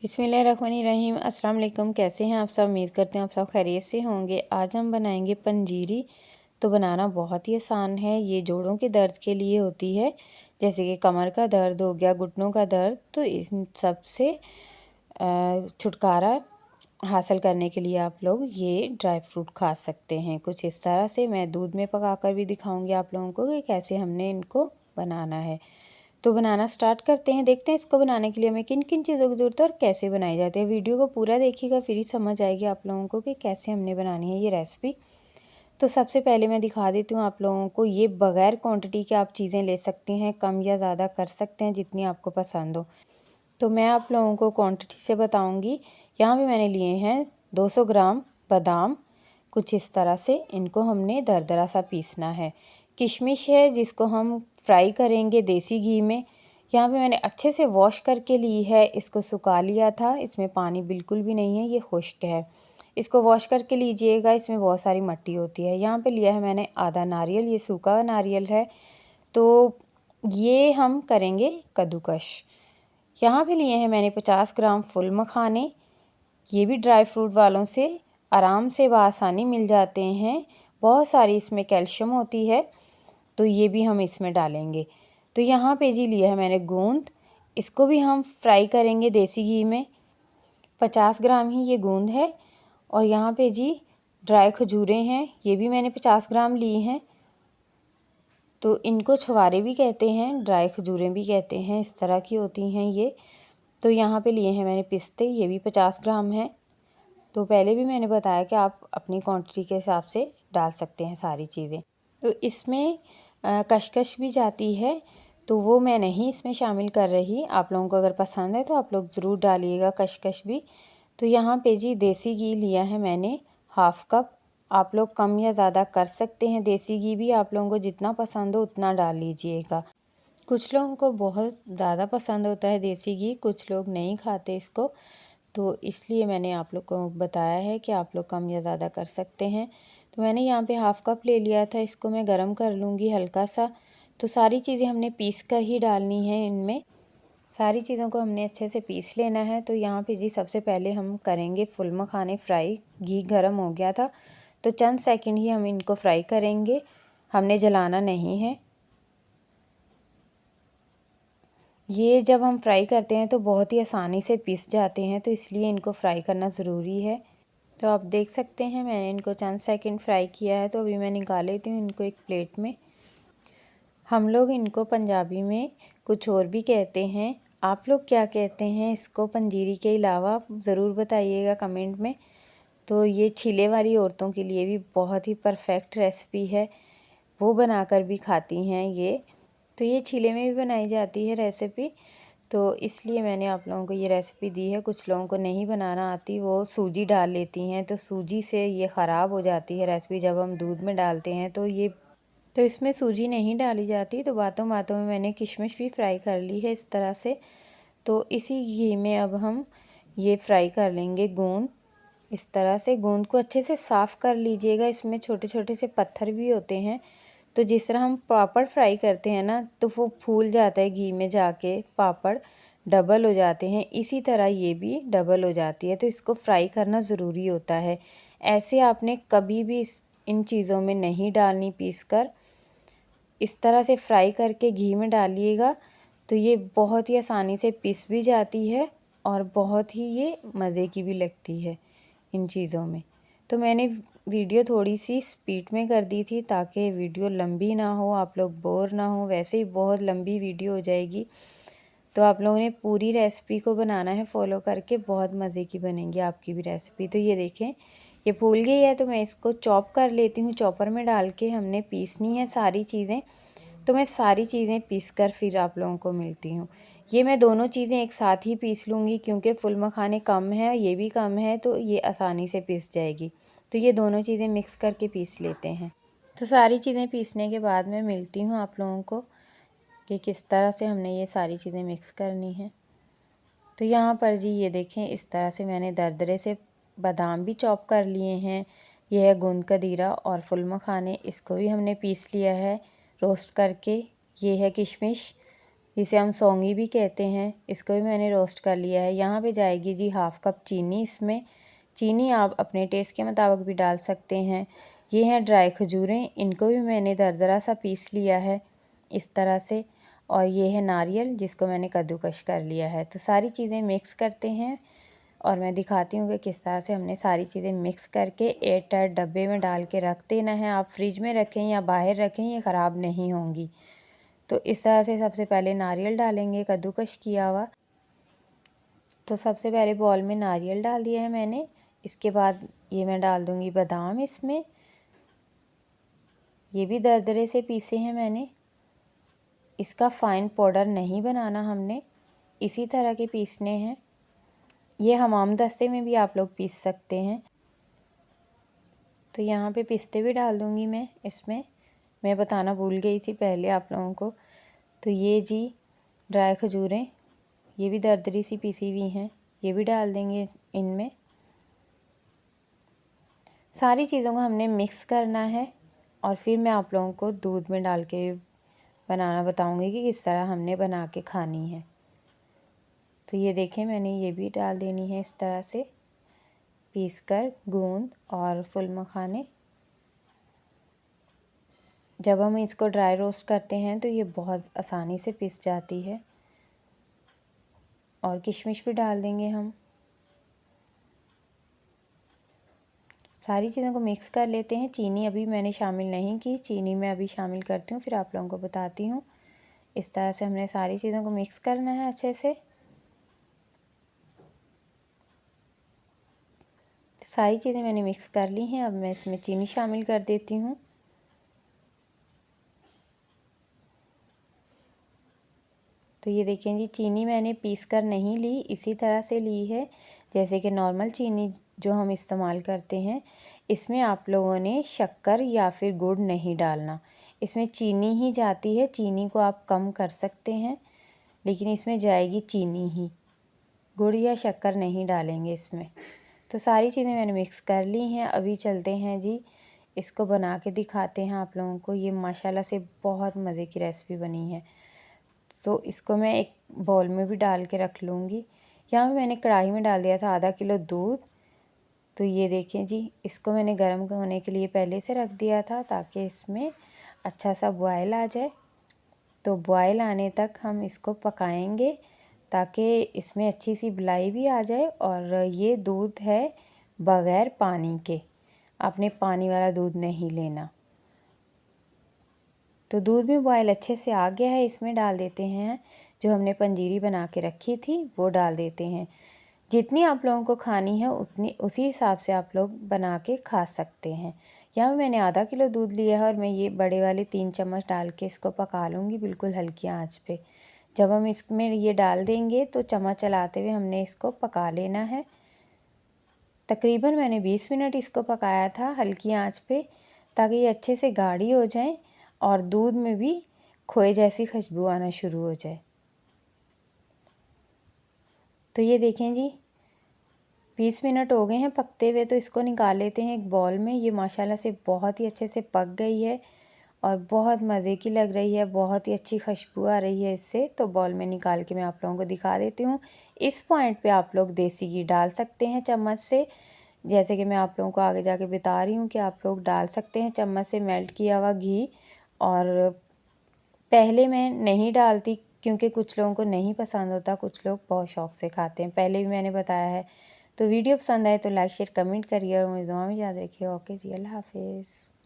बिस्मिल्लाहिर्रहमानिर्रहीम। अस्सलाम वालेकुम। कैसे हैं आप सब? उम्मीद करते हैं आप सब खैरियत से होंगे। आज हम बनाएंगे पंजीरी। तो बनाना बहुत ही आसान है। ये जोड़ों के दर्द के लिए होती है, जैसे कि कमर का दर्द हो गया, घुटनों का दर्द। तो इन सब से छुटकारा हासिल करने के लिए आप लोग ये ड्राई फ्रूट खा सकते हैं। कुछ इस तरह से मैं दूध में पकाकर भी दिखाऊंगी आप लोगों को कि कैसे हमने इनको बनाना है। तो बनाना स्टार्ट करते हैं। देखते हैं इसको बनाने के लिए हमें किन किन चीज़ों की ज़रूरत है और कैसे बनाई जाती है। वीडियो को पूरा देखिएगा, फिर ही समझ आएगी आप लोगों को कि कैसे हमने बनानी है ये रेसिपी। तो सबसे पहले मैं दिखा देती हूँ आप लोगों को। ये बग़ैर क्वांटिटी के आप चीज़ें ले सकती हैं, कम या ज़्यादा कर सकते हैं जितनी आपको पसंद हो। तो मैं आप लोगों को क्वांटिटी से बताऊँगी। यहाँ पे मैंने लिए हैं 200 ग्राम बादाम। कुछ इस तरह से इनको हमने दरदरा सा पीसना है। किशमिश है जिसको हम फ्राई करेंगे देसी घी में। यहाँ पे मैंने अच्छे से वॉश करके ली है, इसको सुखा लिया था, इसमें पानी बिल्कुल भी नहीं है, ये खुश्क है। इसको वॉश करके लीजिएगा, इसमें बहुत सारी मिट्टी होती है। यहाँ पे लिया है मैंने आधा नारियल, ये सूखा नारियल है। तो ये हम करेंगे कद्दूकश। यहाँ पे लिए हैं मैंने 50 ग्राम फुल मखाने। ये भी ड्राई फ्रूट वालों से आराम से बआसानी मिल जाते हैं। बहुत सारी इसमें कैल्शियम होती है, तो ये भी हम इसमें डालेंगे। तो यहाँ पे जी लिया है मैंने गोंद, इसको भी हम फ्राई करेंगे देसी घी में। 50 ग्राम ही ये गोंद है। और यहाँ पे जी ड्राई खजूरें हैं, ये भी मैंने 50 ग्राम ली हैं। तो इनको छुहारे भी कहते हैं, ड्राई खजूरें भी कहते हैं, इस तरह की होती हैं ये। तो यहाँ पे लिए हैं मैंने पिस्ते, ये भी 50 ग्राम है। तो पहले भी मैंने बताया कि आप अपनी क्वांटिटी के हिसाब से डाल सकते हैं सारी चीज़ें। तो इसमें कशकश भी जाती है, तो वो मैं नहीं इसमें शामिल कर रही। आप लोगों को अगर पसंद है तो आप लोग ज़रूर डालिएगा कशकश भी। तो यहाँ पे जी देसी घी लिया है मैंने हाफ़ कप। आप लोग कम या ज़्यादा कर सकते हैं। देसी घी भी आप लोगों को जितना पसंद हो उतना डाल लीजिएगा। कुछ लोगों को बहुत ज़्यादा पसंद होता है देसी घी, कुछ लोग नहीं खाते इसको, तो इसलिए मैंने आप लोग को बताया है कि आप लोग कम या ज़्यादा कर सकते हैं। तो मैंने यहाँ पे हाफ़ कप ले लिया था, इसको मैं गरम कर लूँगी हल्का सा। तो सारी चीज़ें हमने पीस कर ही डालनी है इनमें। सारी चीज़ों को हमने अच्छे से पीस लेना है। तो यहाँ पे जी सबसे पहले हम करेंगे फुल मखाने फ्राई। घी गरम हो गया था, तो चंद सेकंड ही हम इनको फ्राई करेंगे, हमने जलाना नहीं है। ये जब हम फ्राई करते हैं तो बहुत ही आसानी से पिस जाते हैं, तो इसलिए इनको फ्राई करना ज़रूरी है। तो आप देख सकते हैं मैंने इनको चंद सेकंड फ्राई किया है। तो अभी मैं निकाल लेती हूँ इनको एक प्लेट में। हम लोग इनको पंजाबी में कुछ और भी कहते हैं, आप लोग क्या कहते हैं इसको पंजीरी के अलावा ज़रूर बताइएगा कमेंट में। तो ये छीले वाली औरतों के लिए भी बहुत ही परफेक्ट रेसिपी है, वो बनाकर भी खाती हैं ये। तो ये छीले में भी बनाई जाती है रेसिपी, तो इसलिए मैंने आप लोगों को ये रेसिपी दी है। कुछ लोगों को नहीं बनाना आती, वो सूजी डाल लेती हैं, तो सूजी से ये ख़राब हो जाती है रेसिपी जब हम दूध में डालते हैं। तो इसमें सूजी नहीं डाली जाती। तो बातों बातों में मैंने किशमिश भी फ्राई कर ली है इस तरह से। तो इसी घी में अब हम ये फ्राई कर लेंगे गोंद। इस तरह से गोंद को अच्छे से साफ़ कर लीजिएगा, इसमें छोटे छोटे से पत्थर भी होते हैं। तो जिस तरह हम पापड़ फ्राई करते हैं ना, तो वो फूल जाता है घी में जाके, पापड़ डबल हो जाते हैं, इसी तरह ये भी डबल हो जाती है। तो इसको फ्राई करना ज़रूरी होता है। ऐसे आपने कभी भी इन चीज़ों में नहीं डालनी पीस कर, इस तरह से फ्राई करके घी में डालिएगा। तो ये बहुत ही आसानी से पिस भी जाती है और बहुत ही ये मज़े की भी लगती है इन चीज़ों में। तो मैंने वीडियो थोड़ी सी स्पीड में कर दी थी ताकि वीडियो लंबी ना हो, आप लोग बोर ना हो। वैसे ही बहुत लंबी वीडियो हो जाएगी, तो आप लोगों ने पूरी रेसिपी को बनाना है फॉलो करके, बहुत मज़े की बनेगी आपकी भी रेसिपी। तो ये देखें ये फूल गई है, तो मैं इसको चॉप कर लेती हूँ। चॉपर में डाल के हमने पीसनी है सारी चीज़ें। तो मैं सारी चीज़ें पीस कर फिर आप लोगों को मिलती हूँ। ये मैं दोनों चीज़ें एक साथ ही पीस लूँगी, क्योंकि फुल मखाने कम है, ये भी कम है, तो ये आसानी से पिस जाएगी। तो ये दोनों चीज़ें मिक्स करके पीस लेते हैं। तो सारी चीज़ें पीसने के बाद मैं मिलती हूँ आप लोगों को कि किस तरह से हमने ये सारी चीज़ें मिक्स करनी है। तो यहाँ पर जी ये देखें, इस तरह से मैंने दरदरे से बादाम भी चॉप कर लिए हैं। यह है गोंद कदीरा और फुल मखाने, इसको भी हमने पीस लिया है रोस्ट करके। ये है किशमिश, जिसे हम सौंगी भी कहते हैं, इसको भी मैंने रोस्ट कर लिया है। यहाँ पे जाएगी जी 1/2 कप चीनी। इसमें चीनी आप अपने टेस्ट के मुताबिक भी डाल सकते हैं। ये हैं ड्राई खजूरें, इनको भी मैंने दरदरा सा पीस लिया है इस तरह से। और ये है नारियल, जिसको मैंने कद्दूकश कर लिया है। तो सारी चीज़ें मिक्स करते हैं और मैं दिखाती हूँ कि किस तरह से हमने सारी चीज़ें मिक्स करके एयर टाइट डब्बे में डाल के रख देना है। आप फ्रिज में रखें या बाहर रखें, ये ख़राब नहीं होंगी। तो इस तरह से सबसे पहले नारियल डालेंगे कद्दूकश किया हुआ। तो सबसे पहले बॉल में नारियल डाल दिया है मैंने। इसके बाद ये मैं डाल दूँगी बादाम इसमें, ये भी दरदरे से पीसे हैं मैंने। इसका फ़ाइन पाउडर नहीं बनाना हमने, इसी तरह के पीसने हैं। ये हमाम दस्ते में भी आप लोग पीस सकते हैं। तो यहाँ पे पिस्ते भी डाल दूँगी मैं इसमें, मैं बताना भूल गई थी पहले आप लोगों को। तो ये जी ड्राई खजूरें, ये भी दरदरी सी पीसी हुई हैं, ये भी डाल देंगे इनमें। सारी चीज़ों को हमने मिक्स करना है और फिर मैं आप लोगों को दूध में डाल के बनाना बताऊंगी कि किस तरह हमने बना के खानी है। तो ये देखें, मैंने ये भी डाल देनी है इस तरह से पीस कर, गूंद और फुल मखाने। जब हम इसको ड्राई रोस्ट करते हैं तो ये बहुत आसानी से पिस जाती है। और किशमिश भी डाल देंगे हम। सारी चीज़ों को मिक्स कर लेते हैं। चीनी अभी मैंने शामिल नहीं की, चीनी मैं अभी शामिल करती हूँ, फिर आप लोगों को बताती हूँ। इस तरह से हमने सारी चीज़ों को मिक्स करना है अच्छे से। सारी चीज़ें मैंने मिक्स कर ली हैं। अब मैं इसमें चीनी शामिल कर देती हूँ। तो ये देखें जी, चीनी मैंने पीस कर नहीं ली, इसी तरह से ली है जैसे कि नॉर्मल चीनी जो हम इस्तेमाल करते हैं। इसमें आप लोगों ने शक्कर या फिर गुड़ नहीं डालना, इसमें चीनी ही जाती है। चीनी को आप कम कर सकते हैं, लेकिन इसमें जाएगी चीनी ही, गुड़ या शक्कर नहीं डालेंगे इसमें। तो सारी चीज़ें मैंने मिक्स कर ली हैं। अभी चलते हैं जी, इसको बना के दिखाते हैं आप लोगों को। ये माशाल्लाह से बहुत मज़े की रेसिपी बनी है। तो इसको मैं एक बाउल में भी डाल के रख लूँगी। यहाँ पे मैंने कढ़ाई में डाल दिया था आधा किलो दूध। तो ये देखें जी, इसको मैंने गर्म होने के लिए पहले से रख दिया था ताकि इसमें अच्छा सा बॉयल आ जाए। तो बॉयल आने तक हम इसको पकाएंगे ताकि इसमें अच्छी सी उबलाई भी आ जाए। और ये दूध है बग़ैर पानी के, आपने पानी वाला दूध नहीं लेना। तो दूध में बॉयल अच्छे से आ गया है, इसमें डाल देते हैं जो हमने पंजीरी बना के रखी थी, वो डाल देते हैं। जितनी आप लोगों को खानी है उतनी उसी हिसाब से आप लोग बना के खा सकते हैं। यहाँ मैंने आधा किलो दूध लिया है और मैं ये बड़े वाले 3 चम्मच डाल के इसको पका लूँगी बिल्कुल हल्की आंच पे। जब हम इसमें ये डाल देंगे तो चम्मच चलाते हुए हमने इसको पका लेना है। तकरीबन मैंने 20 मिनट इसको पकाया था हल्की आंच पे, ताकि ये अच्छे से गाढ़ी हो जाए और दूध में भी खोए जैसी खुशबू आना शुरू हो जाए। तो ये देखें जी, 20 मिनट हो गए हैं पकते हुए। तो इसको निकाल लेते हैं एक बॉल में। ये माशाल्लाह से बहुत ही अच्छे से पक गई है और बहुत मज़े की लग रही है, बहुत ही अच्छी खुशबू आ रही है इससे। तो बॉल में निकाल के मैं आप लोगों को दिखा देती हूँ। इस पॉइंट पे आप लोग देसी घी डाल सकते हैं चम्मच से, जैसे कि मैं आप लोगों को आगे जाके बता रही हूँ कि आप लोग डाल सकते हैं चम्मच से मेल्ट किया हुआ घी। और पहले मैं नहीं डालती क्योंकि कुछ लोगों को नहीं पसंद होता, कुछ लोग बहुत शौक़ से खाते हैं, पहले भी मैंने बताया है। तो वीडियो पसंद आए तो लाइक शेयर कमेंट करिए और मुझे दुआ में याद रखिए। ओके जी, अल्लाह हाफिज़।